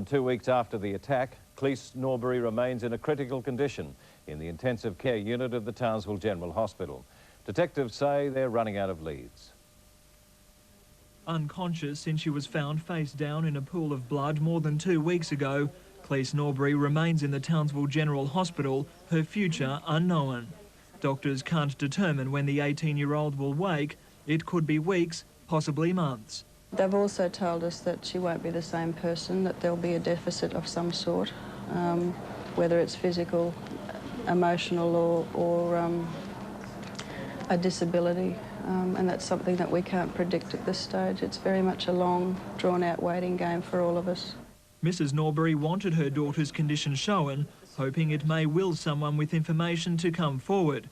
than 2 weeks after the attack, Cleis Norbury remains in a critical condition in the intensive care unit of the Townsville General Hospital. Detectives say they're running out of leads. Unconscious since she was found face down in a pool of blood more than 2 weeks ago, Cleis Norbury remains in the Townsville General Hospital, her future unknown. Doctors can't determine when the 18-year-old will wake. It could be weeks, possibly months. They've also told us that she won't be the same person, that there'll be a deficit of some sort, whether it's physical, emotional or a disability, and that's something that we can't predict at this stage. It's very much a long, drawn-out waiting game for all of us. Mrs. Norbury wanted her daughter's condition shown, hoping it may will someone with information to come forward.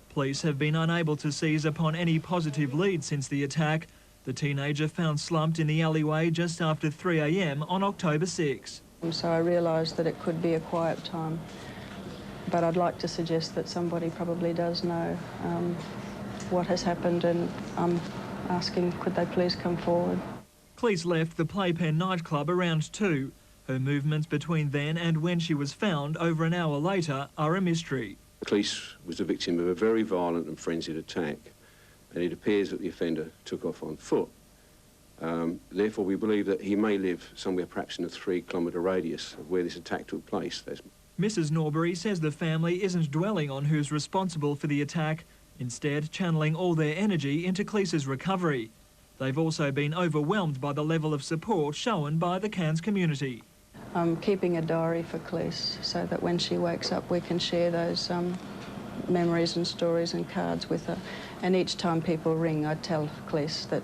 Police have been unable to seize upon any positive lead since the attack. The teenager found slumped in the alleyway just after 3 a.m. on October 6. So I realised that it could be a quiet time, but I'd like to suggest that somebody probably does know what has happened, and I'm asking could they please come forward. Cleis left the Playpen nightclub around 2. Her movements between then and when she was found over an hour later are a mystery. Cleis was the victim of a very violent and frenzied attack, and it appears that the offender took off on foot. Therefore, we believe that he may live somewhere perhaps in a 3-kilometre radius of where this attack took place. Mrs. Norbury says the family isn't dwelling on who's responsible for the attack, instead channeling all their energy into Cleis's recovery. They've also been overwhelmed by the level of support shown by the Cairns community. I'm keeping a diary for Cleis so that when she wakes up we can share those memories and stories and cards with her. And each time people ring, I tell Cleis that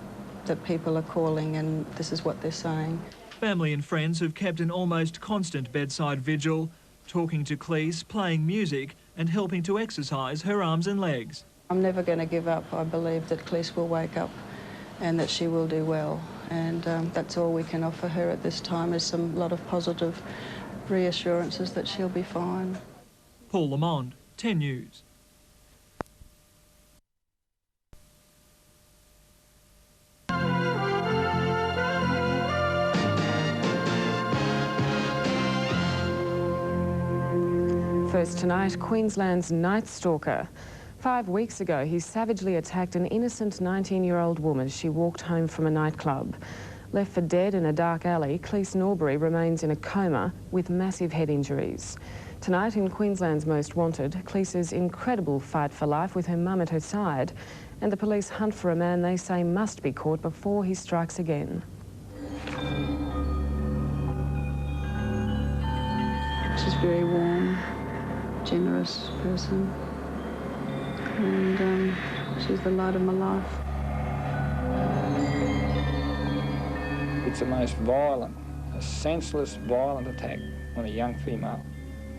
people are calling and this is what they're saying. Family and friends have kept an almost constant bedside vigil, talking to Cleis, playing music and helping to exercise her arms and legs. I'm never going to give up. I believe that Cleis will wake up and that she will do well. And that's all we can offer her at this time, is a lot of positive reassurances that she'll be fine. Paul Lamond, 10 News. First tonight, Queensland's Night Stalker. 5 weeks ago, he savagely attacked an innocent 19-year-old woman as she walked home from a nightclub. Left for dead in a dark alley, Cleis Norbury remains in a coma with massive head injuries. Tonight, in Queensland's Most Wanted, Cleis's incredible fight for life with her mum at her side, and the police hunt for a man they say must be caught before he strikes again. She's very warm, generous person, and she's the light of my life. It's the most violent, a senseless, violent attack on a young female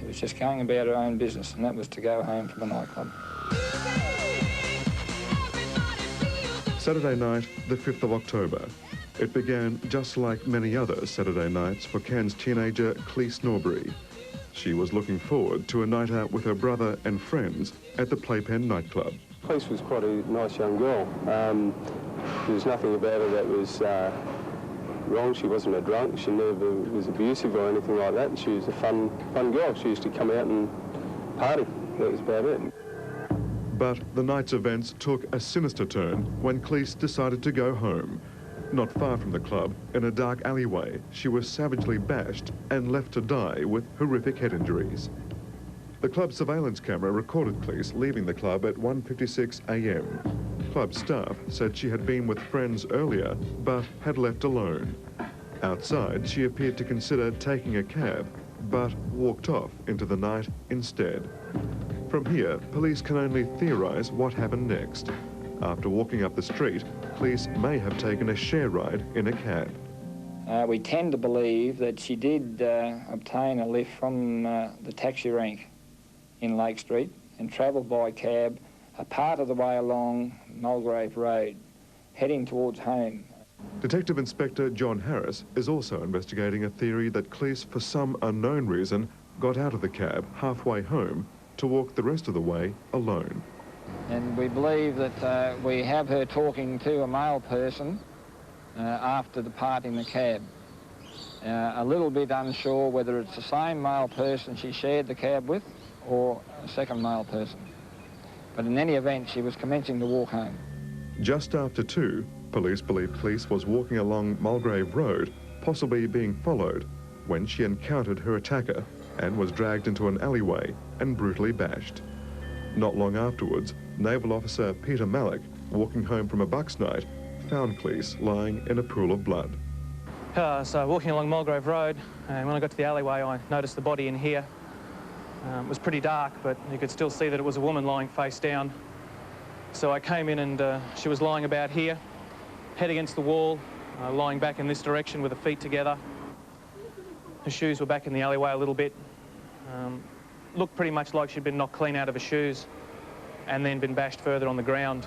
who was just going about her own business, and that was to go home from a nightclub. Saturday night, the 5th of October. It began just like many other Saturday nights for Cairns teenager Cleis Norbury. She was looking forward to a night out with her brother and friends at the Playpen nightclub. Cleis was quite a nice young girl. There was nothing about her that was wrong. She wasn't a drunk. She never was abusive or anything like that. She was a fun girl. She used to come out and party. That was about it. But the night's events took a sinister turn when Cleis decided to go home. Not far from the club, in a dark alleyway, she was savagely bashed and left to die with horrific head injuries. The club surveillance camera recorded Cleis leaving the club at 1:56 a.m. Club staff said she had been with friends earlier, but had left alone. Outside, she appeared to consider taking a cab, but walked off into the night instead. From here, police can only theorise what happened next. After walking up the street, Cleis may have taken a share ride in a cab. We tend to believe that she did obtain a lift from the taxi rank in Lake Street and travelled by cab a part of the way along Mulgrave Road, heading towards home. Detective Inspector John Harris is also investigating a theory that Cleis, for some unknown reason, got out of the cab halfway home to walk the rest of the way alone. And we believe that we have her talking to a male person after departing the cab. A little bit unsure whether it's the same male person she shared the cab with or a second male person. But in any event, she was commencing to walk home. Just after 2, police believe Cleis was walking along Mulgrave Road, possibly being followed, when she encountered her attacker and was dragged into an alleyway and brutally bashed. Not long afterwards, Naval Officer Peter Mallock, walking home from a bucks night, found Cleis lying in a pool of blood. So walking along Mulgrave Road, and when I got to the alleyway, I noticed the body in here. It was pretty dark, but you could still see that it was a woman lying face down. So I came in and she was lying about here, head against the wall, lying back in this direction with her feet together. Her shoes were back in the alleyway a little bit. Looked pretty much like she'd been knocked clean out of her shoes and then been bashed further on the ground.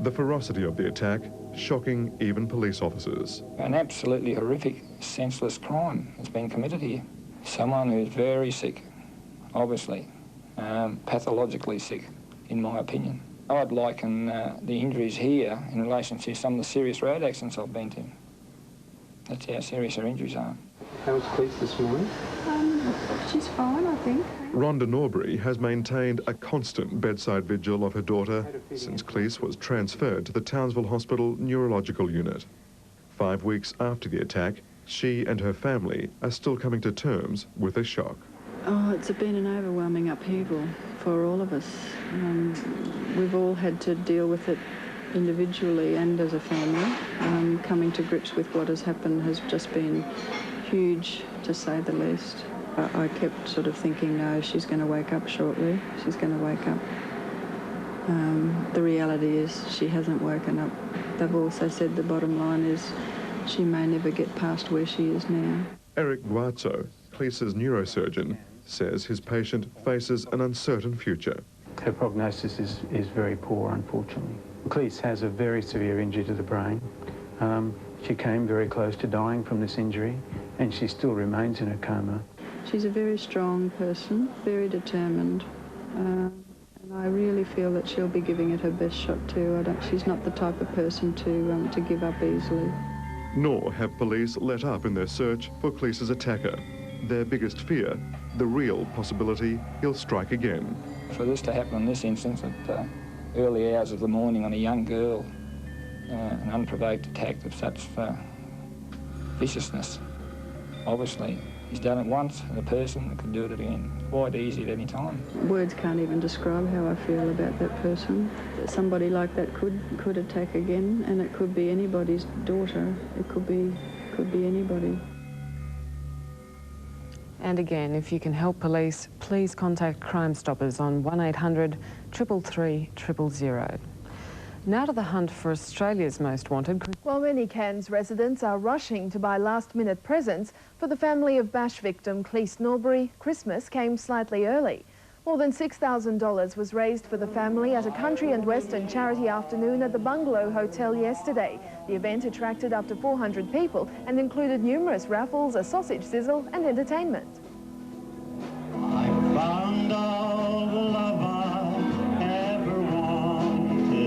The ferocity of the attack, shocking even police officers. An absolutely horrific, senseless crime has been committed here. Someone who's very sick, obviously, pathologically sick, in my opinion. I'd liken the injuries here in relation to some of the serious road accidents I've been to. That's how serious her injuries are. How was Cleis this morning? She's fine, I think. Rhonda Norbury has maintained a constant bedside vigil of her daughter since Cleis was transferred to the Townsville Hospital Neurological Unit. 5 weeks after the attack, she and her family are still coming to terms with the shock. Oh, it's been an overwhelming upheaval for all of us. We've all had to deal with it individually and as a family. Coming to grips with what has happened has just been huge, to say the least. I kept sort of thinking, no, she's going to wake up shortly. She's going to wake up. The reality is she hasn't woken up. They've also said the bottom line is she may never get past where she is now. Eric Guazzo, Cleis's neurosurgeon, says his patient faces an uncertain future. Her prognosis is very poor, unfortunately. Cleis has a very severe injury to the brain. She came very close to dying from this injury, and she still remains in a coma. She's a very strong person, very determined, and I really feel that she'll be giving it her best shot too. She's not the type of person to give up easily. Nor have police let up in their search for Cleis's attacker. Their biggest fear, the real possibility he'll strike again. For this to happen in this instance at early hours of the morning on a young girl, an unprovoked attack of such viciousness, obviously he's done it once, and a person that could do it again, quite easy at any time. Words can't even describe how I feel about that person. Somebody like that could attack again, and it could be anybody's daughter. It could be anybody. And again, if you can help police, please contact Crime Stoppers on 1800 333 000. Now to the hunt for Australia's most wanted. While many Cairns residents are rushing to buy last-minute presents for the family of bash victim Cleis Norbury, Christmas came slightly early. More than $6,000 was raised for the family at a country and western charity afternoon at the Bungalow Hotel yesterday. The event attracted up to 400 people and included numerous raffles, a sausage sizzle and entertainment. I found all the love I ever wanted.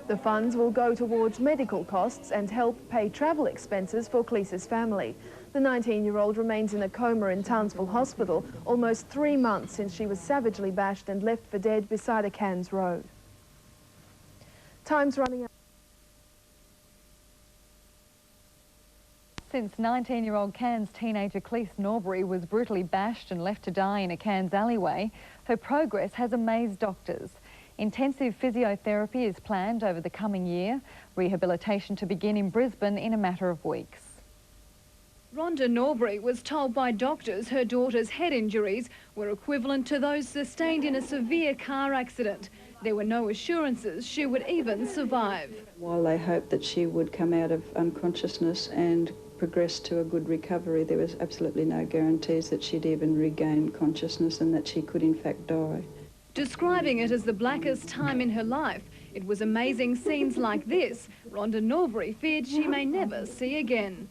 The funds will go towards medical costs and help pay travel expenses for Cleis's family. The 19-year-old remains in a coma in Townsville Hospital, almost 3 months since she was savagely bashed and left for dead beside a Cairns road. Time's running out. Since 19-year-old Cairns teenager Cleis Norbury was brutally bashed and left to die in a Cairns alleyway, her progress has amazed doctors. Intensive physiotherapy is planned over the coming year, rehabilitation to begin in Brisbane in a matter of weeks. Rhonda Norbury was told by doctors her daughter's head injuries were equivalent to those sustained in a severe car accident. There were no assurances she would even survive. While they hoped that she would come out of unconsciousness and progress to a good recovery, there was absolutely no guarantees that she'd even regain consciousness and that she could in fact die. Describing it as the blackest time in her life, it was amazing scenes like this Rhonda Norbury feared she may never see again.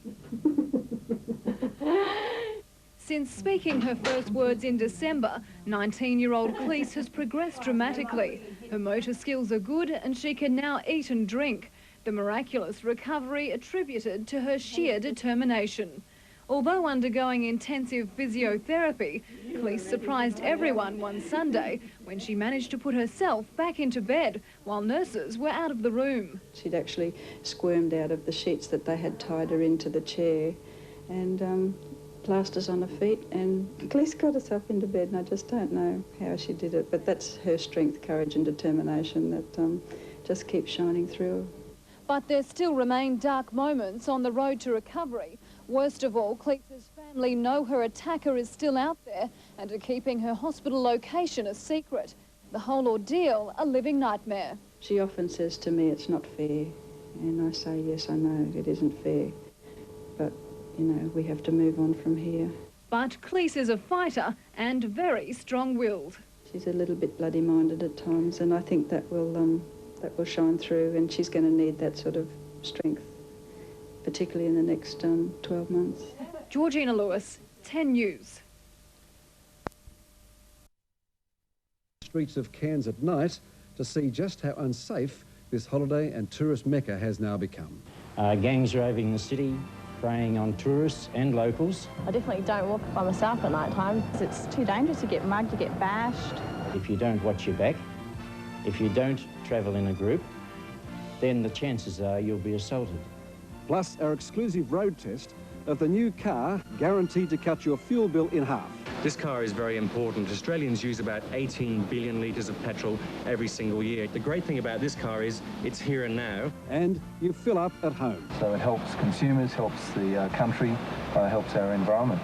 Since speaking her first words in December, 19-year-old Cleis has progressed dramatically. Her motor skills are good and she can now eat and drink. The miraculous recovery attributed to her sheer determination. Although undergoing intensive physiotherapy, Cleis surprised everyone one Sunday when she managed to put herself back into bed while nurses were out of the room. She'd actually squirmed out of the sheets that they had tied her into the chair, and plasters on her feet, and Cleis got herself into bed, and I just don't know how she did it, but that's her strength, courage and determination that just keeps shining through. But there still remain dark moments on the road to recovery. Worst of all, Cleis's family know her attacker is still out there and are keeping her hospital location a secret. The whole ordeal a living nightmare. She often says to me, it's not fair, and I say, yes, I know, it isn't fair, but, you know, we have to move on from here. But Cleis is a fighter and very strong-willed. She's a little bit bloody-minded at times, and I think that will shine through, and she's going to need that sort of strength, particularly in the next 12 months. Georgina Lewis, 10 News. Streets of Cairns at night to see just how unsafe this holiday and tourist mecca has now become. Gangs roving the city, preying on tourists and locals. I definitely don't walk by myself at night time. It's too dangerous to get mugged, to get bashed. If you don't watch your back, if you don't travel in a group, then the chances are you'll be assaulted. Plus our exclusive road test of the new car guaranteed to cut your fuel bill in half. This car is very important. Australians use about 18 billion litres of petrol every single year. The great thing about this car is it's here and now. And you fill up at home. So it helps consumers, helps the country, helps our environment.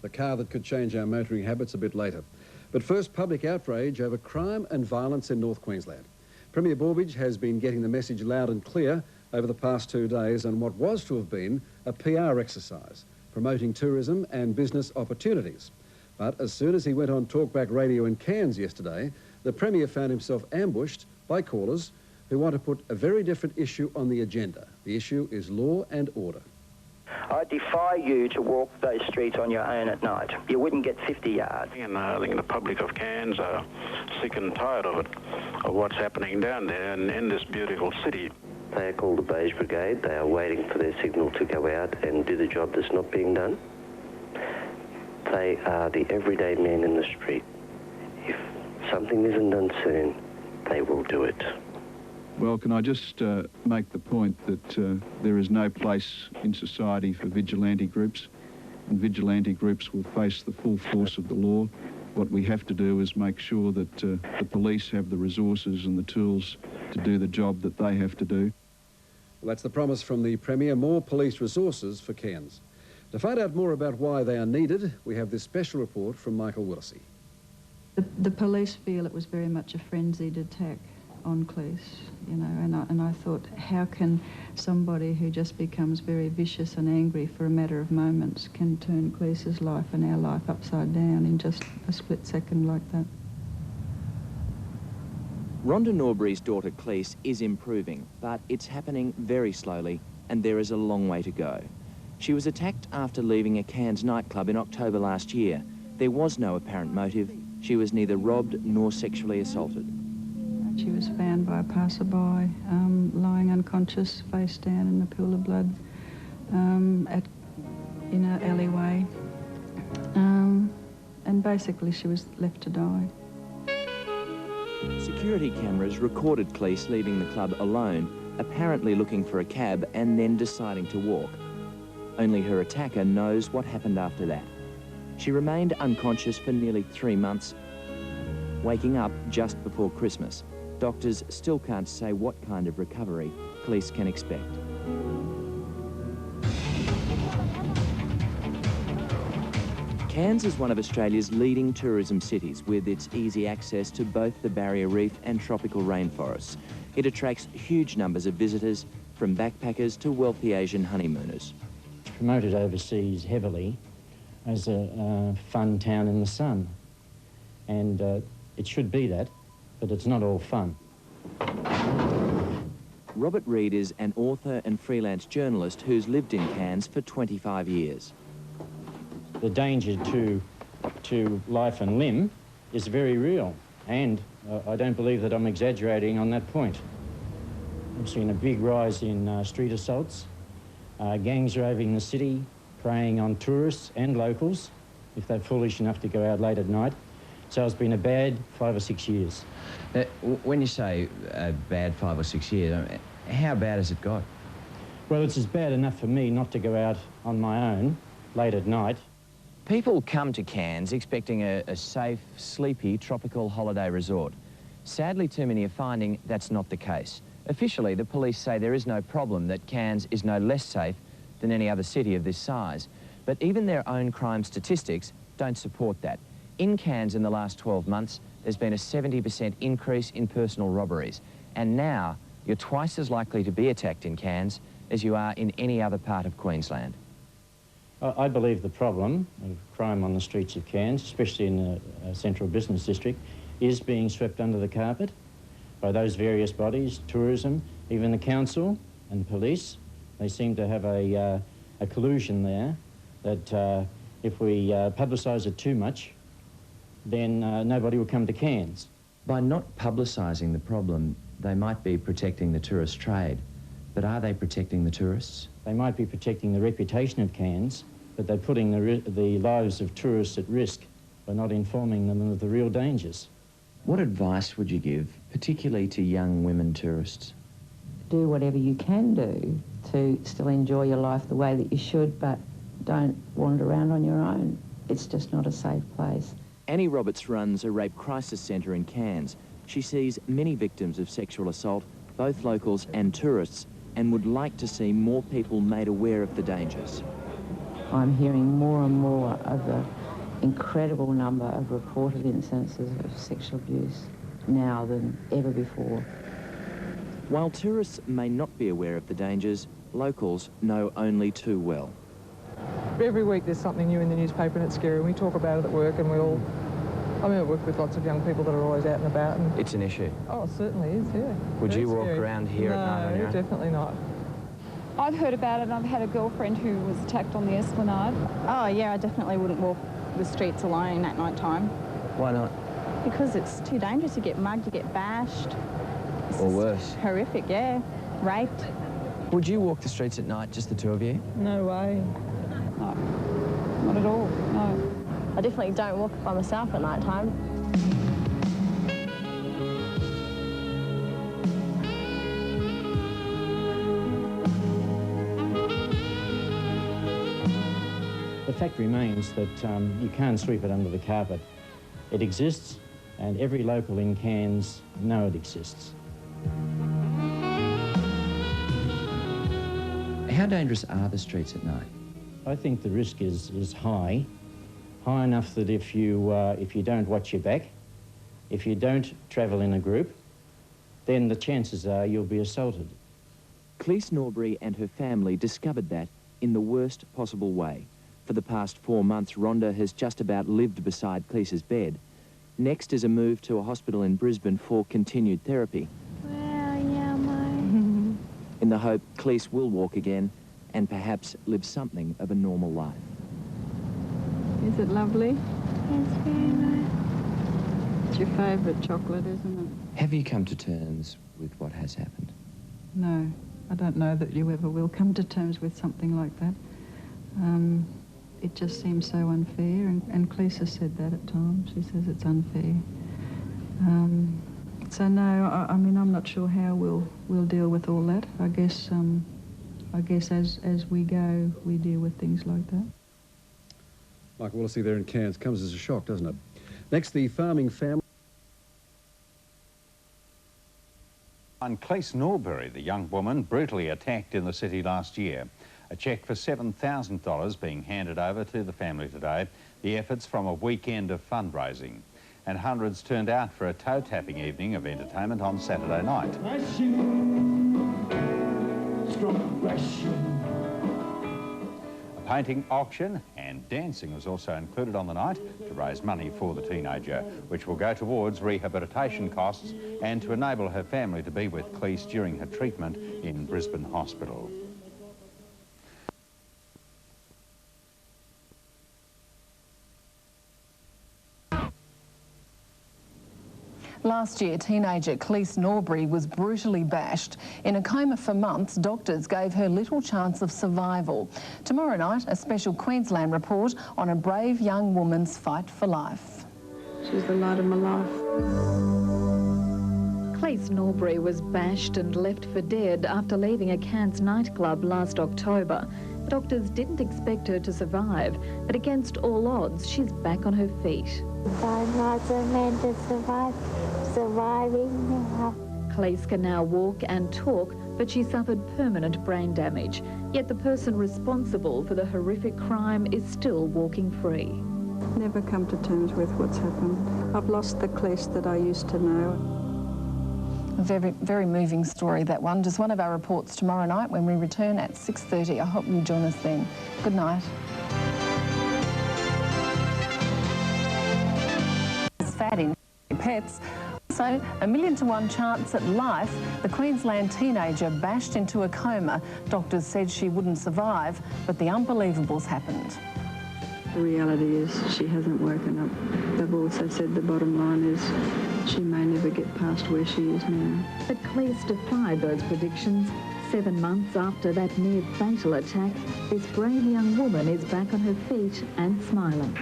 The car that could change our motoring habits a bit later. But first, public outrage over crime and violence in North Queensland. Premier Borbidge has been getting the message loud and clear over the past 2 days on what was to have been a PR exercise, promoting tourism and business opportunities. But as soon as he went on Talkback Radio in Cairns yesterday, the Premier found himself ambushed by callers who want to put a very different issue on the agenda. The issue is law and order. I defy you to walk those streets on your own at night. You wouldn't get 50 yards. And I think the public of Cairns are sick and tired of it, of what's happening down there in this beautiful city. They are called the Beige Brigade. They are waiting for their signal to go out and do the job that's not being done. They are the everyday men in the street. If something isn't done soon, they will do it. Well, can I just make the point that there is no place in society for vigilante groups, and vigilante groups will face the full force of the law. What we have to do is make sure that the police have the resources and the tools to do the job that they have to do. Well, that's the promise from the Premier, more police resources for Cairns. To find out more about why they are needed, we have this special report from Michael Willesee. The police feel it was very much a frenzied attack on Cleis, you know, and I thought, how can somebody who just becomes very vicious and angry for a matter of moments can turn Cleis's life and our life upside down in just a split second like that? Rhonda Norbury's daughter Cleis is improving, but it's happening very slowly and there is a long way to go. She was attacked after leaving a Cairns nightclub in October last year. There was no apparent motive. She was neither robbed nor sexually assaulted. She was found by a passerby, lying unconscious, face down in the pool of blood in an alleyway. And basically she was left to die. Security cameras recorded Cleis leaving the club alone, apparently looking for a cab and then deciding to walk. Only her attacker knows what happened after that. She remained unconscious for nearly 3 months, waking up just before Christmas. Doctors still can't say what kind of recovery Cleis can expect. Cairns is one of Australia's leading tourism cities with its easy access to both the barrier reef and tropical rainforests. It attracts huge numbers of visitors, from backpackers to wealthy Asian honeymooners. It's promoted overseas heavily as a fun town in the sun, and it should be that. But it's not all fun. Robert Reid is an author and freelance journalist who's lived in Cairns for 25 years. The danger to life and limb is very real, and I don't believe that I'm exaggerating on that point. I've seen a big rise in street assaults, gangs roving the city, preying on tourists and locals if they're foolish enough to go out late at night. So it's been a bad 5 or 6 years. When you say a bad 5 or 6 years, how bad has it got? Well, it's as bad enough for me not to go out on my own late at night. People come to Cairns expecting a safe, sleepy, tropical holiday resort. Sadly, too many are finding that's not the case. Officially, the police say there is no problem, that Cairns is no less safe than any other city of this size. But even their own crime statistics don't support that. In Cairns in the last 12 months, there's been a 70% increase in personal robberies. And now, you're twice as likely to be attacked in Cairns as you are in any other part of Queensland. I believe the problem of crime on the streets of Cairns, especially in the central business district, is being swept under the carpet by those various bodies, tourism, even the council and police. They seem to have a collusion there that if we publicise it too much, then nobody will come to Cairns. By not publicising the problem, they might be protecting the tourist trade. But are they protecting the tourists? They might be protecting the reputation of Cairns, but they're putting the lives of tourists at risk by not informing them of the real dangers. What advice would you give, particularly to young women tourists? Do whatever you can do to still enjoy your life the way that you should, but don't wander around on your own. It's just not a safe place. Annie Roberts runs a rape crisis centre in Cairns. She sees many victims of sexual assault, both locals and tourists, and would like to see more people made aware of the dangers. I'm hearing more and more of the incredible number of reported instances of sexual abuse now than ever before. While tourists may not be aware of the dangers, locals know only too well. Every week there's something new in the newspaper and it's scary. We talk about it at work and we all... I mean, I work with lots of young people that are always out and about. And it's an issue? Oh, it certainly is, yeah. Would you walk around here at night on your own? No, definitely not. I've heard about it and I've had a girlfriend who was attacked on the Esplanade. Oh, yeah, I definitely wouldn't walk the streets alone at night time. Why not? Because it's too dangerous. You get mugged, you get bashed. Or worse. Horrific, yeah. Raped. Would you walk the streets at night, just the two of you? No way. No, not at all, no. I definitely don't walk by myself at night time. The fact remains that you can't sweep it under the carpet. It exists, and every local in Cairns know it exists. How dangerous are the streets at night? I think the risk is high enough that if you don't watch your back, if you don't travel in a group, then the chances are you'll be assaulted. Cleis Norbury and her family discovered that in the worst possible way. For the past 4 months, Rhonda has just about lived beside Cleis's bed. Next is a move to a hospital in Brisbane for continued therapy. In the hope Cleis will walk again and perhaps live something of a normal life. Is it lovely? It's very nice. It's your favourite chocolate, isn't it? Have you come to terms with what has happened? No, I don't know that you ever will come to terms with something like that. It just seems so unfair, and Cleis has said that at times. She says it's unfair. So no, I mean, I'm not sure how we'll deal with all that. I guess as we go, we deal with things like that. Like Wallasey there in Cairns comes as a shock, doesn't it? Next, the farming family. And Cleis Norbury, the young woman brutally attacked in the city last year. A cheque for $7,000 being handed over to the family today. The efforts from a weekend of fundraising. And hundreds turned out for a toe-tapping evening of entertainment on Saturday night. A painting auction and dancing was also included on the night to raise money for the teenager, which will go towards rehabilitation costs and to enable her family to be with Cleis during her treatment in Brisbane Hospital. Last year, teenager Cleis Norbury was brutally bashed. In a coma for months, doctors gave her little chance of survival. Tomorrow night, a special Queensland report on a brave young woman's fight for life. She's the light of my life. Cleis Norbury was bashed and left for dead after leaving a Cairns nightclub last October. Doctors didn't expect her to survive, but against all odds, she's back on her feet. I'm not meant to survive. Surviving now. Cleis can now walk and talk, but she suffered permanent brain damage. Yet the person responsible for the horrific crime is still walking free. Never come to terms with what's happened. I've lost the Cleis that I used to know. A very, very moving story, that one. Just one of our reports tomorrow night when we return at 6:30. I hope you'll join us then. Good night. Fat in pets. So, 1,000,000 to 1 chance at life. The Queensland teenager bashed into a coma. Doctors said she wouldn't survive, but the unbelievable's happened. The reality is she hasn't woken up. They've also said the bottom line is she may never get past where she is now. But Cleis defied those predictions. 7 months after that near-fatal attack, this brave young woman is back on her feet and smiling.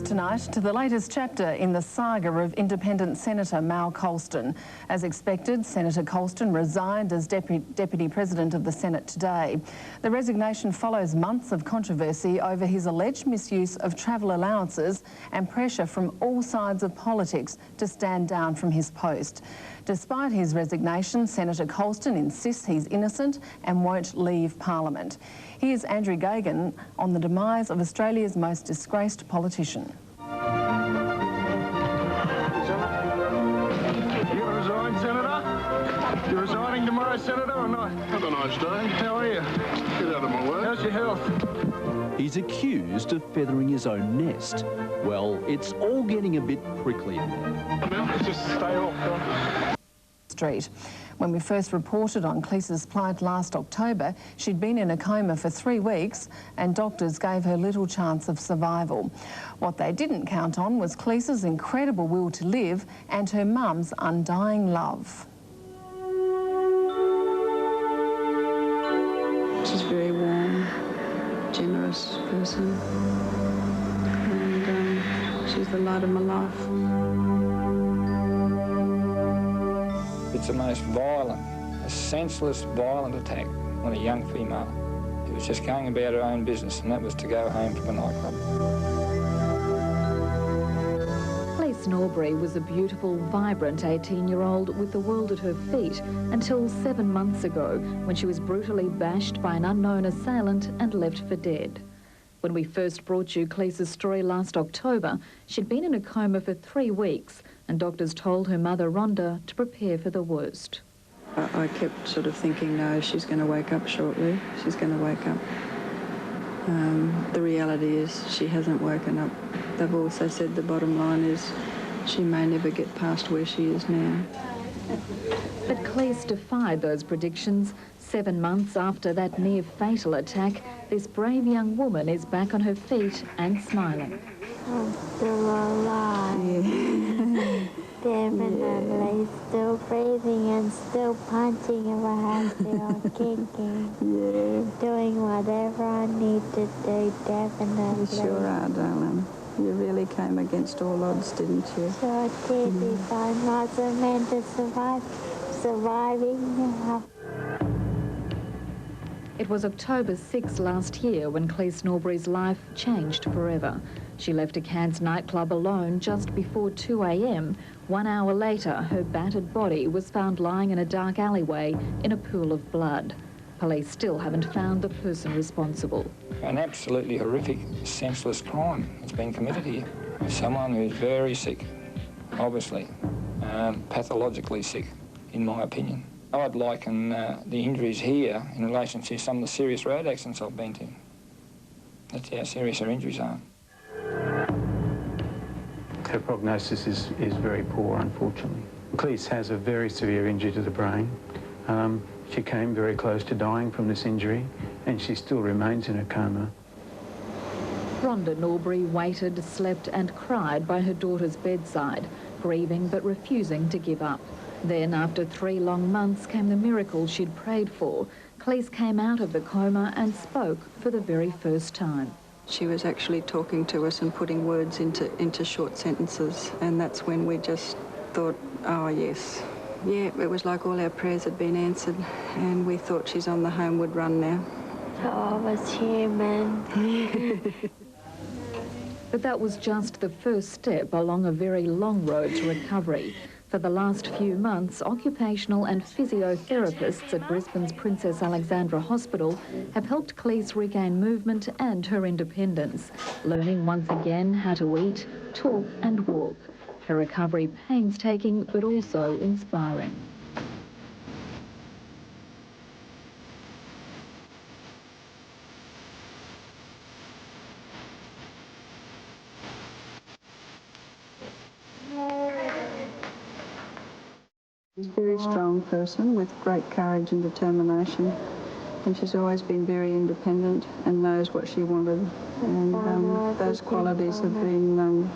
Tonight to the latest chapter in the saga of independent Senator Mal Colston. As expected, Senator Colston resigned as Deputy President of the Senate today. The resignation follows months of controversy over his alleged misuse of travel allowances and pressure from all sides of politics to stand down from his post. Despite his resignation, Senator Colston insists he's innocent and won't leave Parliament. Here's Andrew Gagan on the demise of Australia's most disgraced politician. You resign, Senator? You resigning tomorrow, Senator, or not? Have a nice day. How are you? Get out of my way. How's your health? He's accused of feathering his own nest. Well, it's all getting a bit prickly. Just stay off. Street. When we first reported on Cleis's plight last October, she'd been in a coma for 3 weeks and doctors gave her little chance of survival. What they didn't count on was Cleis's incredible will to live and her mum's undying love. She's a very warm, generous person, and she's the light of my life. It's the most violent, a senseless, violent attack on a young female who was just going about her own business, and that was to go home from a nightclub. Cleis Norbury was a beautiful, vibrant 18-year-old with the world at her feet until 7 months ago when she was brutally bashed by an unknown assailant and left for dead. When we first brought you Cleis's story last October, she'd been in a coma for 3 weeks and doctors told her mother, Rhonda, to prepare for the worst. I kept sort of thinking, no, she's going to wake up shortly. She's going to wake up. The reality is she hasn't woken up. They've also said the bottom line is she may never get past where she is now. But Cleis defied those predictions. 7 months after that near-fatal attack, this brave young woman is back on her feet and smiling. I'm still alive. Yeah. Definitely still breathing and still punching if I have to or kicking. Yeah. Doing whatever I need to do, definitely. You sure are, darling. You really came against all odds, didn't you? Sure did. If I'm not meant to survive, surviving now. It was October 6 last year when Cleis Norbury's life changed forever. She left a Cairns nightclub alone just before 2 a.m. 1 hour later, her battered body was found lying in a dark alleyway in a pool of blood. Police still haven't found the person responsible. An absolutely horrific, senseless crime has been committed here. Someone who's very sick, obviously, pathologically sick, in my opinion. I'd liken the injuries here in relation to some of the serious road accidents I've been to. That's how serious her injuries are. Her prognosis is very poor, unfortunately. Cleis has a very severe injury to the brain. She came very close to dying from this injury, and she still remains in a coma. Rhonda Norbury waited, slept and cried by her daughter's bedside, grieving but refusing to give up. Then, after 3 long months, came the miracle she'd prayed for. Cleis came out of the coma and spoke for the very first time. She was actually talking to us and putting words into short sentences, and that's when we just thought, oh yes. Yeah, it was like all our prayers had been answered, and we thought she's on the homeward run now. I was human. But that was just the first step along a very long road to recovery. For the last few months, occupational and physiotherapists at Brisbane's Princess Alexandra Hospital have helped Cleis regain movement and her independence, learning once again how to eat, talk and walk. Her recovery painstaking but also inspiring. She's a very strong person with great courage and determination, and she's always been very independent and knows what she wanted, and those qualities have been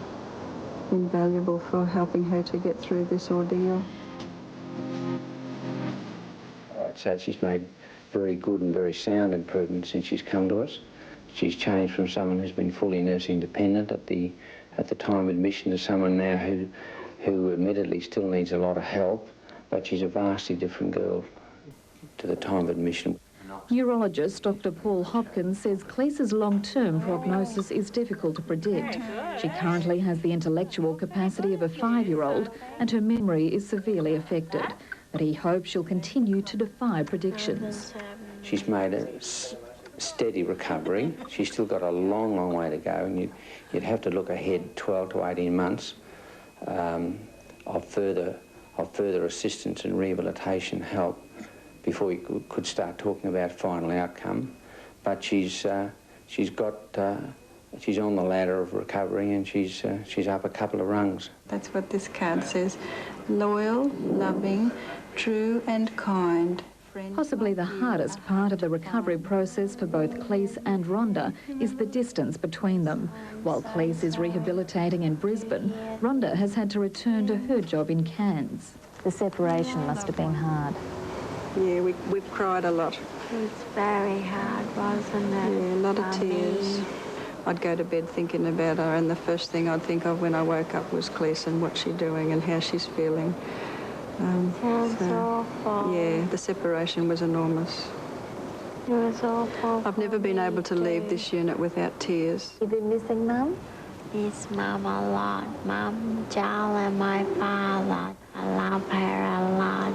invaluable for helping her to get through this ordeal. I'd say she's made very good and very sound improvements since she's come to us. She's changed from someone who's been fully nursing dependent at the time of admission to someone now who admittedly still needs a lot of help, but she's a vastly different girl to the time of admission. Neurologist Dr. Paul Hopkins says Cleis's long-term prognosis is difficult to predict. She currently has the intellectual capacity of a 5-year-old and her memory is severely affected, but he hopes she'll continue to defy predictions. She's made a steady recovery. She's still got a long, long way to go, and you'd have to look ahead 12 to 18 months of further assistance and rehabilitation help before we could start talking about final outcome. But she's on the ladder of recovery, and she's up a couple of rungs. That's what this card says: loyal, loving, true and kind. Possibly the hardest part of the recovery process for both Cleis and Rhonda is the distance between them. While Cleis is rehabilitating in Brisbane, Rhonda has had to return to her job in Cairns. The separation must have been hard. Yeah, we've cried a lot. It's very hard, wasn't it? Yeah, a lot of tears. I'd go to bed thinking about her, and the first thing I'd think of when I woke up was Cleis and what she's doing and how she's feeling. Sounds awful. Yeah, the separation was enormous. It was awful. I've never been able to leave this unit without tears. You've been missing Mum? Miss Mum a lot. Mum, Joel and my father. I love her a lot.